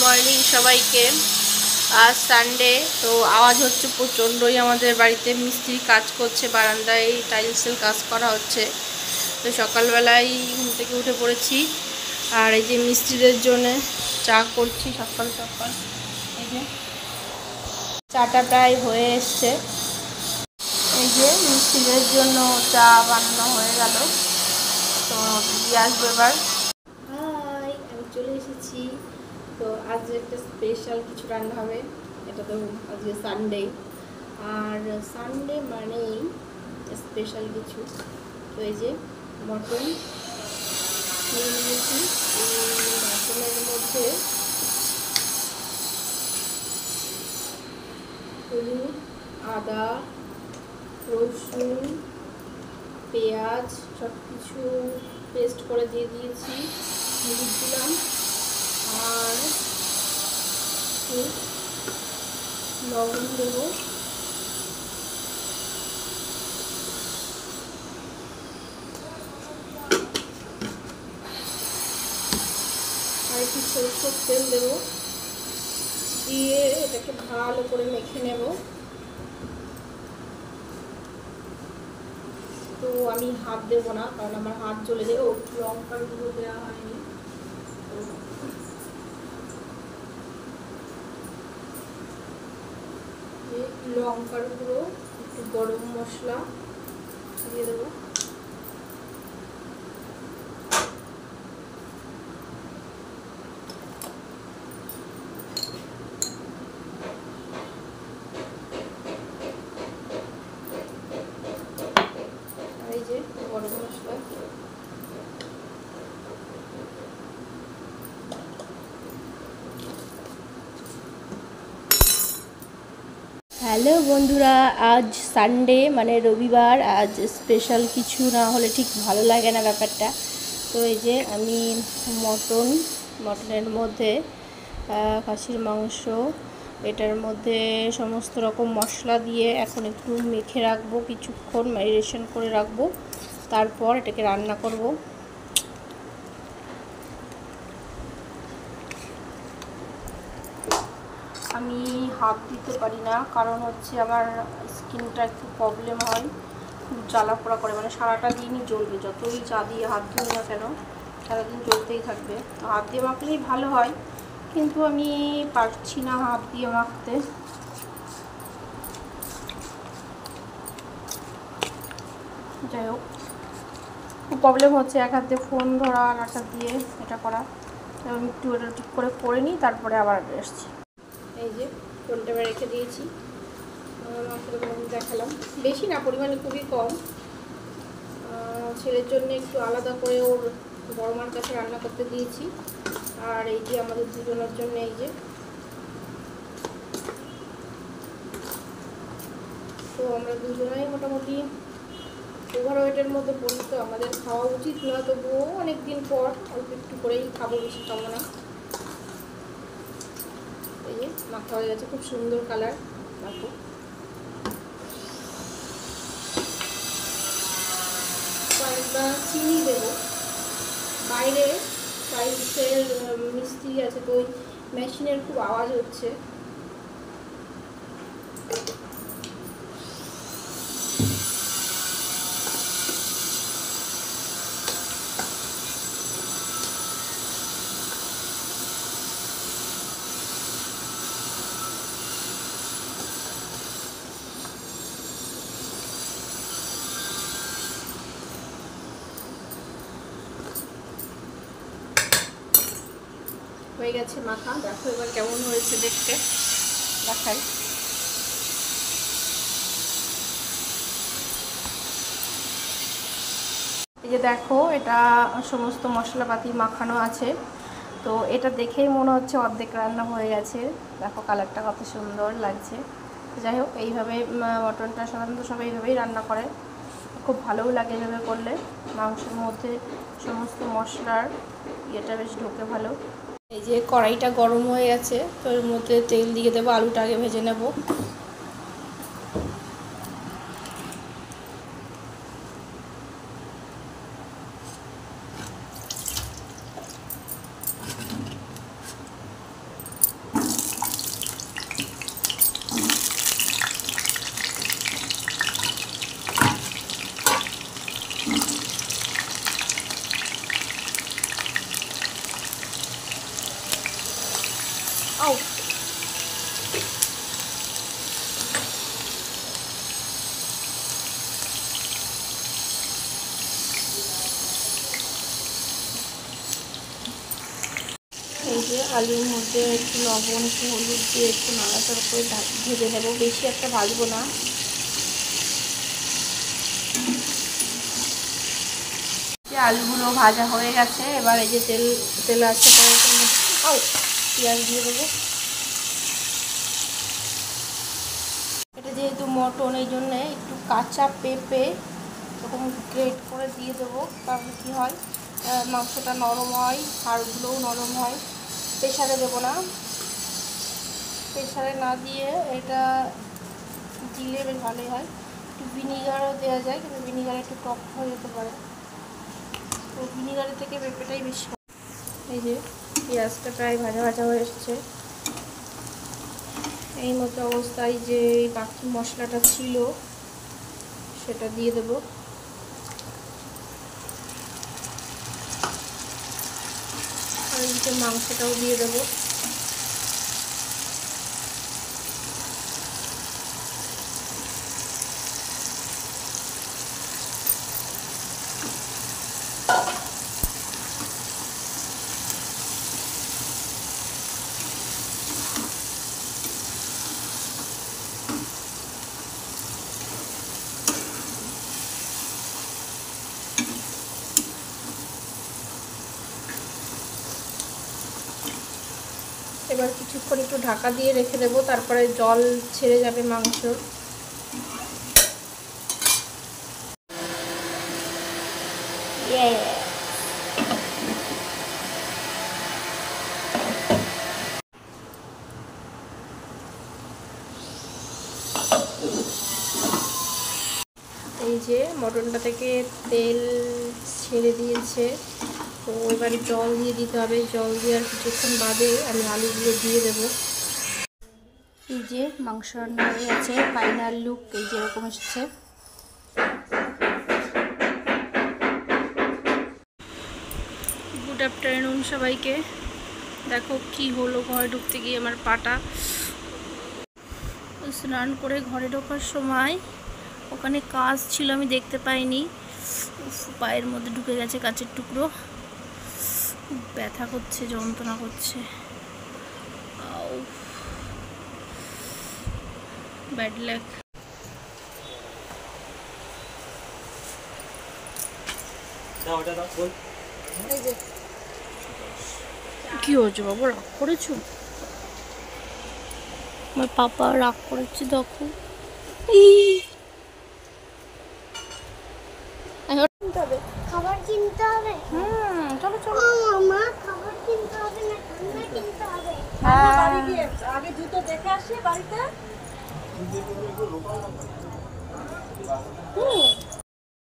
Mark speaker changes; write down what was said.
Speaker 1: Morning সবাইকে। আজ Sunday, তো আওয়াজ হচ্ছে প্রচণ্ডই। আমাদের বাড়িতে মিস্ত্রি কাজ করছে, বারান্দায় টাইলসের কাজ করা হচ্ছে। তো সকালবেলায় ঘুম থেকে উঠে পড়েছি, আর এই যে মিস্ত্রিদের জন্য চা করছি সকাল সকাল। এই যে চাটা প্রায় হয়ে এসছে। এই যে মিস্ত্রিদের জন্য চা বানানো হয়ে গেল, তো দিয়ে আসবো এবার। হাই, আমি চলে এসেছি। তো আজ একটা স্পেশাল কিছু রান্না হবে। এটা তো আজকে সানডে, আর সানডে মানেই স্পেশাল কিছু। তো এই যে মটন নিয়ে নিয়েছি। এই মটনের মধ্যে হলুদ, আদা, রসুন, পেঁয়াজ সব কিছু পেস্ট করে দিয়ে দিয়েছি, হলুদ দিলাম, আর লবণ দেবো। আর একটু সরষের তেল দেবো, দিয়ে এটাকে ভালো করে মেখে নেব। তো আমি হাত দেবো না, কারণ আমার হাত জ্বলে যায়। ও লঙ্কার গুঁড়ো দেওয়া হয়নি। লঙ্কার গুঁড়ো, একটু গরম মশলা দিয়ে দেবো। আর এই যে গরম মশলা। হ্যালো বন্ধুরা, আজ সানডে মানে রবিবার। আজ স্পেশাল কিছু না হলে ঠিক ভালো লাগে না ব্যাপারটা। তো এই যে আমি মটনের মধ্যে খাসির মাংস, এটার মধ্যে সমস্ত রকম মশলা দিয়ে এখন একটু মেখে রাখবো, কিছুক্ষণ ম্যারিনেশন করে রাখবো, তারপর এটাকে রান্না করব। আমি হাত দিতে পারি না, কারণ হচ্ছে আমার স্কিনটা একটু প্রবলেম হয়, খুব জ্বালা পোড়া করে, মানে সারাটা দিনই জ্বলবে। যতই চা দিয়ে হাত ধুই না কেন, সারাদিন জ্বলতেই থাকবে। তো হাত দিয়ে মাখলেই ভালো হয়, কিন্তু আমি পারছি না হাত দিয়ে মাখতে। যাই হোক, খুব প্রবলেম হচ্ছে এক হাত দিয়ে ফোন ধরা আর এক হাত দিয়ে এটা করা। আমি একটু এটা ঠিক করে নিই, তারপরে আবার এসছি। এই যে ফোনটা রেখে দিয়েছি, দেখালাম। বেশি না, পরিমাণে খুবই কম। ছেলের জন্য একটু আলাদা করে ওর বড় মার কাছে রান্না করতে দিয়েছি। আর এই যে আমাদের দুজনের জন্য এই যে। তো আমরা দুজনেই মোটামুটি ওভারওয়েটের মধ্যে পড়ি, তো আমাদের খাওয়া উচিত না, তবুও অনেক দিন পর অল্প একটু করেই খাবো, বেশি খাবো না। এই যে মাখা হয়ে গেছে, খুব সুন্দর কালার। দেখো, কয়েকটা চিনি দেবো। বাইরে টাইলসের মিস্ত্রি আছে, তো ওই মেশিনের খুব আওয়াজ হচ্ছে। হয়ে গেছে মাখা, দেখো এবার কেমন হয়েছে দেখতে, দেখাই। এই যে দেখো, এটা সমস্ত মশলাপাতি মাখানো আছে। তো এটা দেখেই মনে হচ্ছে অর্ধেক রান্না হয়ে গেছে। দেখো কালারটা কত সুন্দর লাগছে। যাই হোক, এইভাবে মটনটা সাধারণত সবাই এইভাবেই রান্না করে, খুব ভালোও লাগে এভাবে করলে। মাংসের মধ্যে সমস্ত মশলার ইয়েটা বেশ ঢোকে ভালো। এই যে কড়াইটা গরম হয়ে গেছে, তো এর মধ্যে তেল দিয়ে দেবো। আলুটা আগে ভেজে নেব। আউ এই যে আলুর মধ্যে একটু লবণ একটু হলুদ দিয়ে একটু নাড়াচাড়া করে ভেজে নেব, বেশি একটা ভাজবো না। যে আলুগুলো ভাজা হয়ে গেছে, এবার এই যে তেল আছে পেঁয়াজ দিয়ে দেবো। এটা যেহেতু মটন, এই জন্যে একটু কাঁচা পেঁপে এরকম গ্রেট করে দিয়ে দেবো, তাহলে কী হয় মাংসটা নরম হয়, হাড়গুলোও নরম হয়। প্রেশারে দেবো না, প্রেশারে না দিয়ে এটা দিলে বেশ ভালোই হয়। একটু ভিনিগারও দেওয়া যায়, কিন্তু ভিনিগারে একটু টক হয়ে যেতে পারে, তো ভিনিগারের থেকে পেঁপেটাই বেশি। এই যে পেঁয়াজটা প্রায় ভাজা ভাজা হয়ে এসছে, এই মতো অবস্থায় যে বাকি মশলাটা ছিল সেটা দিয়ে দেবো। আর এই যে মাংসটাও দিয়ে দেবো। এবার কিছুক্ষণ একটু ঢাকা দিয়ে রেখে দেবো, তারপরে জল ছেড়ে যাবে মাংস। এই যে মটনটা থেকে তেল ছেড়ে দিয়েছে, তো এবারে জল দিয়ে দিতে হবে। জল দেওয়ার কিছুক্ষণ বাদে আমি আলুগুলো দিয়ে দেবো। এই যে মাংস রান্না হয়ে গেছে, ফাইনাল লুক এই যে এরকম এসেছে। গুড আফটারনুন সবাইকে। দেখো কি হলো, ঘরে ঢুকতে গিয়ে আমার পাটা। স্নান করে ঘরে ঢোকার সময় ওখানে কাঁচ ছিল, আমি দেখতে পাইনি, পায়ের মধ্যে ঢুকে গেছে কাঁচের টুকরো, ব্যথা করছে, যন্ত্রণা করছে, ব্যাড লাক। কি হয়েছে বাবা, রাগ করেছো? আমার পাপা রাগ করেছে, দেখো।
Speaker 2: খাবার কিনতে হবে।
Speaker 1: চলো চলো
Speaker 2: মা, খাবার কিনতে হবে না, ঠান্ডা কিনতে হবে।
Speaker 3: বাড়ি গিয়ে আগে জুতো দেখে আসি বাড়িতে।